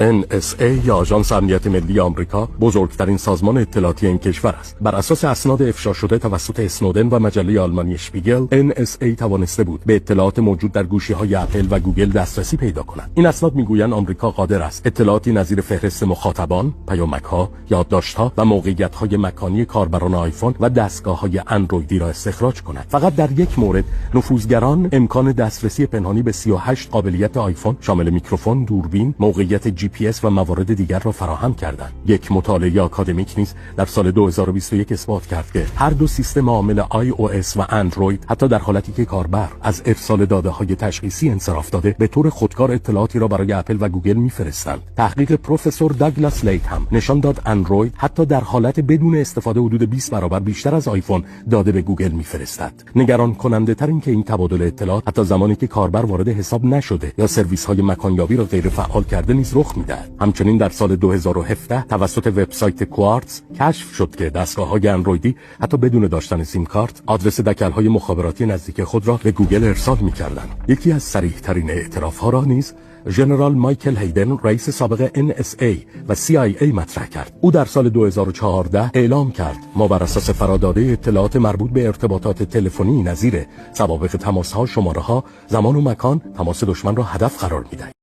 NSA یا آژانس امنیت ملی آمریکا بزرگترین سازمان اطلاعاتی این کشور است. بر اساس اسناد افشا شده توسط اسنودن و مجله آلمانی اشپیگل، NSA توانسته بود به اطلاعات موجود در گوشی‌های اپل و گوگل دسترسی پیدا کند. این اسناد میگویند آمریکا قادر است اطلاعاتی نظیر فهرست مخاطبان، پیامک‌ها، یادداشت‌ها و موقعیت‌های مکانی کاربران آیفون و دستگاه‌های اندرویدی را استخراج کند. فقط در یک مورد نفوذگران امکان دسترسی پنهانی به 38 قابلیت آیفون شامل میکروفون، دوربین، موقعیت GPS و موارد دیگر را فراهم کردند. یک مطالعه آکادمیک نیز در سال 2021 اثبات کرد که هر دو سیستم عامل iOS و اندروید حتی در حالتی که کاربر از ارسال داده‌های تشخیصی انصراف داده به طور خودکار اطلاعاتی را برای اپل و گوگل می‌فرستند. تحقیق پروفسور داگلاس لیت هم نشان داد اندروید حتی در حالت بدون استفاده حدود 20 برابر بیشتر از آیفون داده به گوگل می‌فرستد. نگران کننده تر این که این تبادل اطلاعات حتی زمانی که کاربر وارد حساب نشده یا سرویس‌های مکانیابی را غیر فعال کرده نیز رخ می‌دهد. همچنین در سال 2017 توسط وبسایت کوارتز کشف شد که دستگاه‌های اندرویدی حتی بدون داشتن سیم کارت آدرس دکل‌های مخابراتی نزدیک خود را به گوگل ارسال می‌کردند. یکی از صریح‌ترین اعتراف‌ها را نیز ژنرال مایکل هیدن رئیس سابق NSA و CIA مطرح کرد. او در سال 2014 اعلام کرد ما بر اساس فراداده اطلاعات مربوط به ارتباطات تلفنی نظیر سوابق تماس‌ها، شماره‌ها، زمان و مکان تماس دشمن را هدف قرار می‌دهیم.